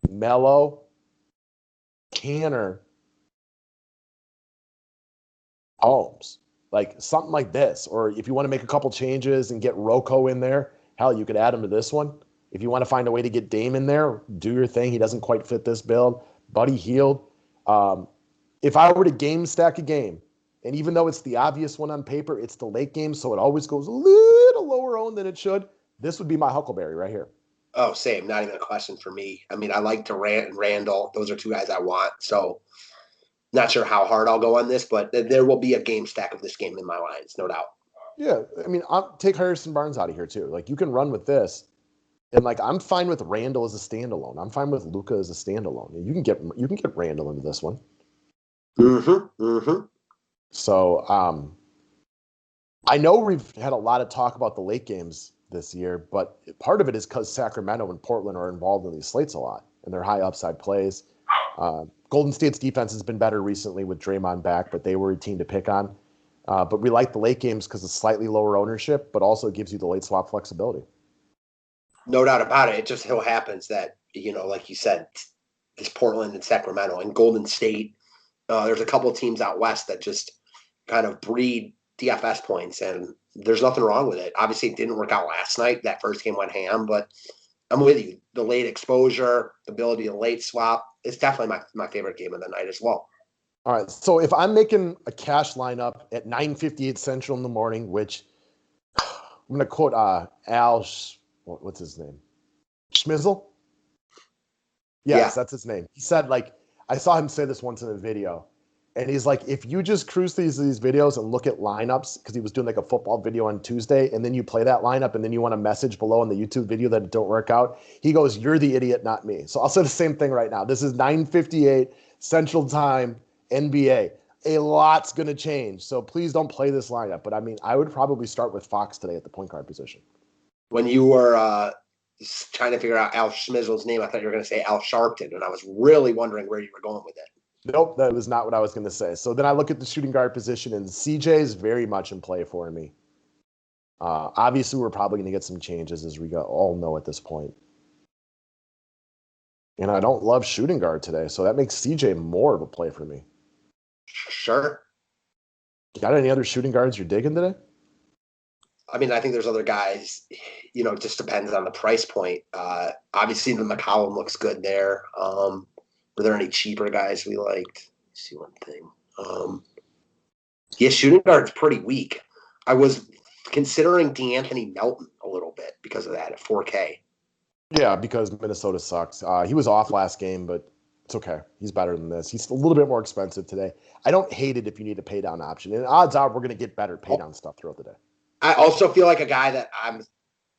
Mello, Cantor, Holmes, like something like this. Or if you want to make a couple changes and get Rocco in there, hell, you could add him to this one. If you want to find a way to get Dame in there, do your thing. He doesn't quite fit this build. Buddy Hield. If I were to game stack a game, and even though it's the obvious one on paper, it's the late game, so it always goes a little lower owned than it should. This would be my Huckleberry right here. Oh, same. Not even a question for me. I mean, I like Durant and Randall. Those are two guys I want. So not sure how hard I'll go on this, but there will be a game stack of this game in my lines, no doubt. Yeah, I mean, I'll take Harrison Barnes out of here too. Like you can run with this. And like I'm fine with Randall as a standalone. I'm fine with Luka as a standalone. You can get Randall into this one. Mm-hmm. Mm-hmm. So I know we've had a lot of talk about the late games this year, but part of it is because Sacramento and Portland are involved in these slates a lot, and they're high upside plays. Golden State's defense has been better recently with Draymond back, but they were a team to pick on. But we like the late games because it's slightly lower ownership, but also gives you the late swap flexibility. No doubt about it. It just so happens that, like you said, this Portland and Sacramento and Golden State, there's a couple of teams out west that just kind of breed DFS points, and there's nothing wrong with it. Obviously, it didn't work out last night. That first game went ham, but I'm with you. The late exposure, the ability to late swap, it's definitely my favorite game of the night as well. All right, so if I'm making a cash lineup at 9:58 Central in the morning, which I'm going to quote Al, what's his name? Schmizzle? Yes, that's his name. He said, like, I saw him say this once in a video, and he's like, if you just cruise these videos and look at lineups, because he was doing like a football video on Tuesday, and then you play that lineup, and then you want to message below in the YouTube video that it don't work out, he goes, you're the idiot, not me. So I'll say the same thing right now. This is 9:58 Central Time, NBA. A lot's going to change, so please don't play this lineup. But I mean, I would probably start with Fox today at the point guard position. When you were trying to figure out Al Schmizzle's name, I thought you were going to say Al Sharpton, and I was really wondering where you were going with it. Nope, that was not what I was going to say. So then I look at the shooting guard position, and CJ is very much in play for me. Obviously, we're probably going to get some changes, as we all know at this point. And I don't love shooting guard today, so that makes CJ more of a play for me. Sure. Got any other shooting guards you're digging today? I mean, I think there's other guys, it just depends on the price point. Obviously, the McCollum looks good there. Were there any cheaper guys we liked? Let's see one thing. Shooting guard's pretty weak. I was considering DeAnthony Melton a little bit because of that at 4K. Yeah, because Minnesota sucks. He was off last game, but it's okay. He's better than this. He's a little bit more expensive today. I don't hate it if you need a pay down option. And odds are we're going to get better pay down stuff throughout the day. I also feel like a guy that I'm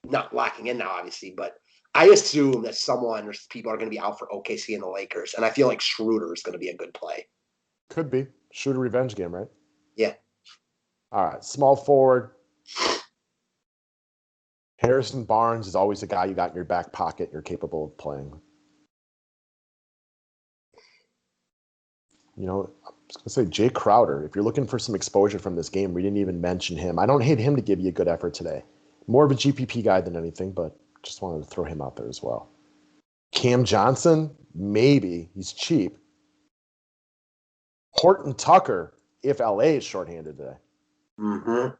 not locking in now, obviously, but I assume that someone or people are going to be out for OKC and the Lakers, and I feel like Schroeder is going to be a good play. Could be. Schroeder revenge game, right? Yeah. All right. Small forward. Harrison Barnes is always a guy you got in your back pocket you're capable of playing. I was going to say Jay Crowder. If you're looking for some exposure from this game, we didn't even mention him. I don't hate him to give you a good effort today. More of a GPP guy than anything, but just wanted to throw him out there as well. Cam Johnson, maybe. He's cheap. Horton Tucker, if LA is shorthanded today. Mm-hmm.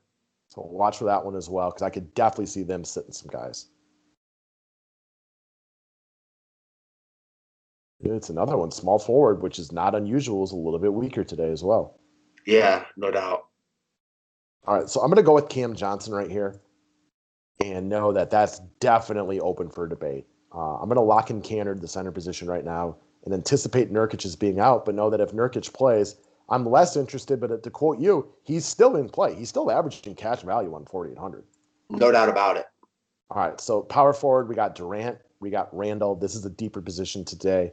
So watch for that one as well, because I could definitely see them sitting some guys. It's another one, small forward, which is not unusual, is a little bit weaker today as well. Yeah, no doubt. All right, so I'm going to go with Cam Johnson right here and know that that's definitely open for debate. I'm going to lock in Canner, the center position right now, and anticipate Nurkic as being out, but know that if Nurkic plays, I'm less interested. But to quote you, he's still in play. He's still averaging cash value on 4,800. No doubt about it. All right, so power forward, we got Durant, we got Randall. This is a deeper position today.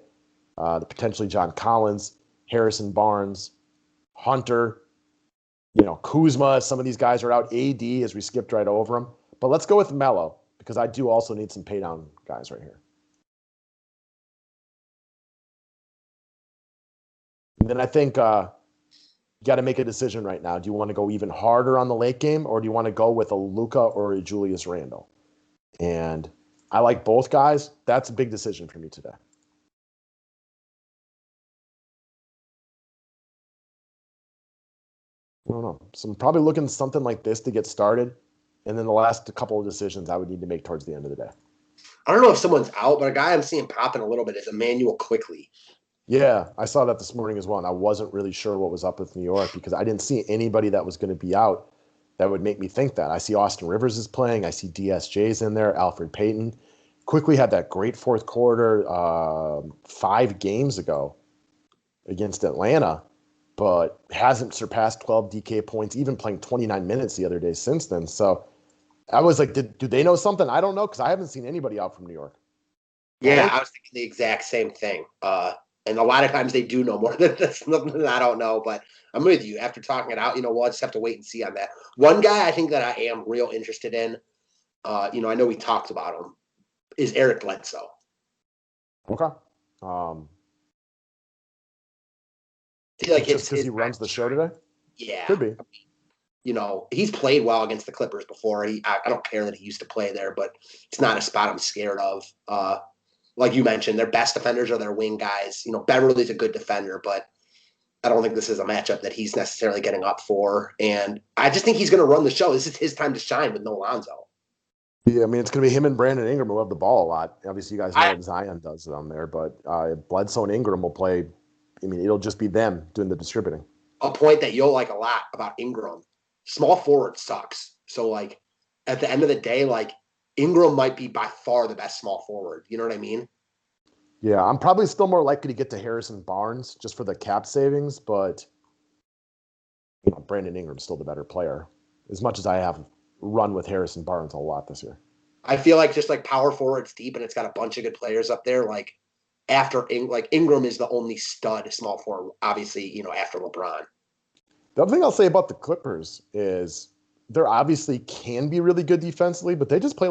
Potentially John Collins, Harrison Barnes, Hunter, Kuzma. Some of these guys are out. AD, as we skipped right over him. But let's go with Melo, because I do also need some pay down guys right here. And then I think you got to make a decision right now. Do you want to go even harder on the late game, or do you want to go with a Luka or a Julius Randle? And I like both guys. That's a big decision for me today. I don't know. So I'm probably looking something like this to get started. And then the last couple of decisions I would need to make towards the end of the day. I don't know if someone's out, but a guy I'm seeing popping a little bit is Emmanuel Quickly. Yeah, I saw that this morning as well, and I wasn't really sure what was up with New York because I didn't see anybody that was going to be out that would make me think that. I see Austin Rivers is playing. I see DSJ's in there, Alfred Payton. Quickly had that great fourth quarter 5 games ago against Atlanta, but hasn't surpassed 12 DK points, even playing 29 minutes the other day since then. So I was like, do they know something? I don't know because I haven't seen anybody out from New York. Yeah, I was thinking the exact same thing. And a lot of times they do know more than this. Nothing I don't know, but I'm with you. After talking it out, we'll just have to wait and see on that. One guy I think that I am real interested in, I know we talked about him, is Eric Bledsoe. Okay. Just because he runs the show today? Yeah. Could be. He's played well against the Clippers before. I don't care that he used to play there, but it's not a spot I'm scared of. Like you mentioned, their best defenders are their wing guys. Beverly's a good defender, but I don't think this is a matchup that he's necessarily getting up for. And I just think he's going to run the show. This is his time to shine with no Lonzo. Yeah, I mean, it's going to be him and Brandon Ingram who have the ball a lot. Obviously, you guys know what Zion does on there, but Bledsoe and Ingram will play. I mean, it'll just be them doing the distributing. A point that you'll like a lot about Ingram, small forward sucks. So, at the end of the day, Ingram might be by far the best small forward. You know what I mean? Yeah, I'm probably still more likely to get to Harrison Barnes just for the cap savings, but Brandon Ingram's still the better player. As much as I have run with Harrison Barnes a lot this year. I feel like just power forwards deep, and it's got a bunch of good players up there. After Ingram is the only stud small forward, obviously, after LeBron. The other thing I'll say about the Clippers is they're obviously can be really good defensively, but they just play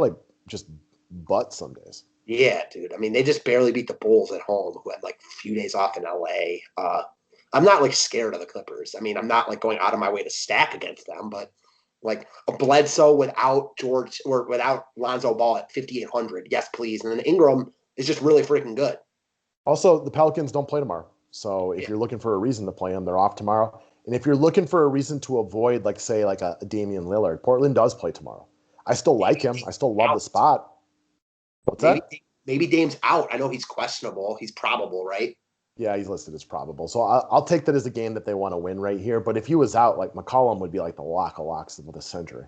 just butt some days. Yeah, dude. I mean, they just barely beat the Bulls at home, who had a few days off in LA. I'm not scared of the Clippers. I mean, I'm not going out of my way to stack against them, but a Bledsoe without George or without Lonzo Ball at 5,800, yes, please. And then Ingram is just really freaking good. Also, the Pelicans don't play tomorrow, so if you're looking for a reason to play them, they're off tomorrow. And if you're looking for a reason to avoid, a Damian Lillard, Portland does play tomorrow. I still like him. I still love the spot. What's that? Maybe Dame's out. I know he's questionable. He's probable, right? Yeah, he's listed as probable. So I'll take that as a game that they want to win right here. But if he was out, McCollum would be the lock of locks of the century.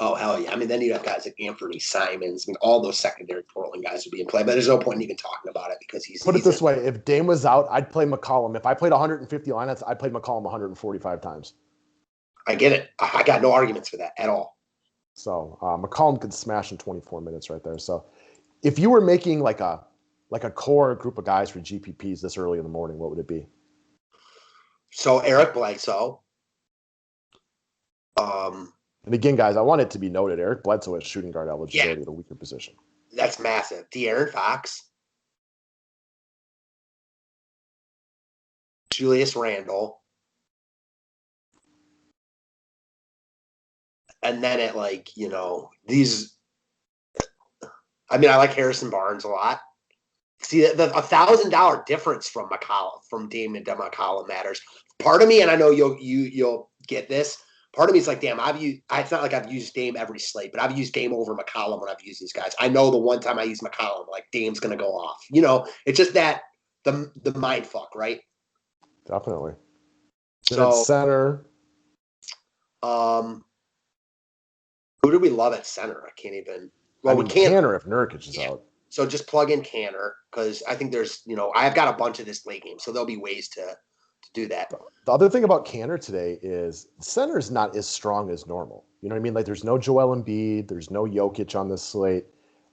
Oh, hell yeah. I mean, then you have guys like Anthony Simons. I mean, all those secondary Portland guys would be in play. But there's no point in even talking about it because he's... Put it this way. If Dame was out, I'd play McCollum. If I played 150 lineups, I'd play McCollum 145 times. I get it. I got no arguments for that at all. So McCollum could smash in 24 minutes right there. So if you were making a core group of guys for GPPs this early in the morning, what would it be? So Eric Bledsoe. And again, guys, I want it to be noted, Eric Bledsoe has shooting guard eligibility at a weaker position. That's massive. De'Aaron Fox. Julius Randle. And then these... I mean, I like Harrison Barnes a lot. See, the $1,000 difference from Damian to McCollum matters. Part of me, and I know you'll get this. Part of me is damn, it's not like I've used Dame every slate, but I've used Dame over McCollum when I've used these guys. I know the one time I used McCollum, Dame's going to go off. It's just that the mind fuck, right? Definitely. So center. Um, who do we love at center? I can't even. Well, we can't. Canner if Nurkic is out. So just plug in Canner because I think there's, I've got a bunch of this late game, so there'll be ways to do that. The other thing about Canner today is center is not as strong as normal. You know what I mean? Like there's no Joel Embiid, there's no Jokic on this slate.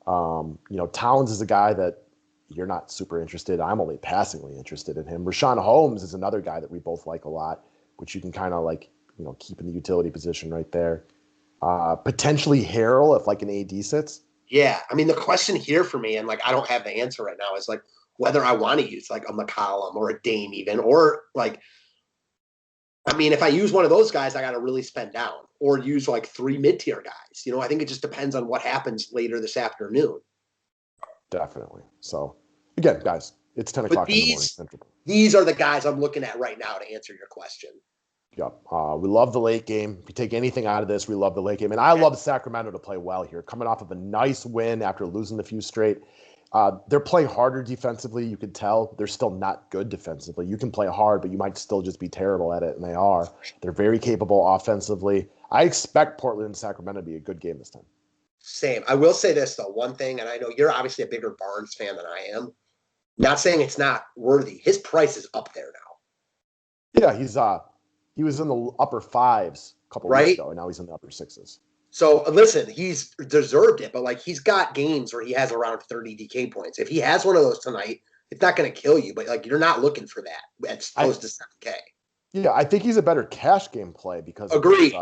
Towns is a guy that you're not super interested. I'm only passingly interested in him. Rashawn Holmes is another guy that we both like a lot, which you can kind of like, keep in the utility position right there. Potentially Harrell if like an AD sits. Yeah. I mean, the question here for me, and like I don't have the answer right now, is like whether I want to use like a McCollum or a Dame even, or like, I mean, if I use one of those guys, I got to really spend down or use like 3 mid-tier guys. I think it just depends on what happens later this afternoon. Definitely. So again, guys, it's 10 o'clock in the morning Central. These are the guys I'm looking at right now to answer your question. Yep. We love the late game. If you take anything out of this, we love the late game. And I love Sacramento to play well here. Coming off of a nice win after losing a few straight. They're playing harder defensively. You can tell they're still not good defensively. You can play hard, but you might still just be terrible at it, and they are. They're very capable offensively. I expect Portland and Sacramento to be a good game this time. Same. I will say this, though. One thing, and I know you're obviously a bigger Barnes fan than I am. Not saying it's not worthy. His price is up there now. Yeah, he was in the upper 5s a couple weeks ago, and now he's in the upper 6s. So listen, he's deserved it, but like he's got games where he has around 30 DK points. If he has one of those tonight, it's not going to kill you, but like you're not looking for that at close to 7K. Yeah, I think he's a better cash game play because of his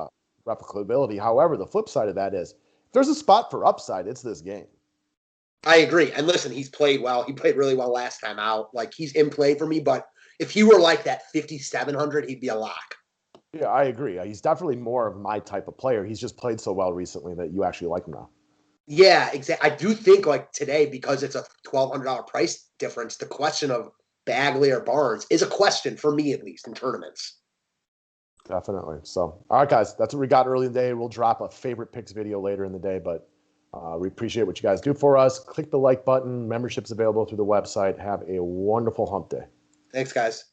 replicability. However, the flip side of that is if there's a spot for upside, it's this game. I agree. And listen, he's played well. He played really well last time out. Like he's in play for me, but if he were like that 5,700, he'd be a lock. Yeah, I agree. He's definitely more of my type of player. He's just played so well recently that you actually like him now. Yeah, exactly. I do think like today, because it's a $1,200 price difference, the question of Bagley or Barnes is a question for me, at least in tournaments. Definitely. So, all right, guys, that's what we got early in the day. We'll drop a favorite picks video later in the day, but we appreciate what you guys do for us. Click the like button. Membership's available through the website. Have a wonderful hump day. Thanks, guys.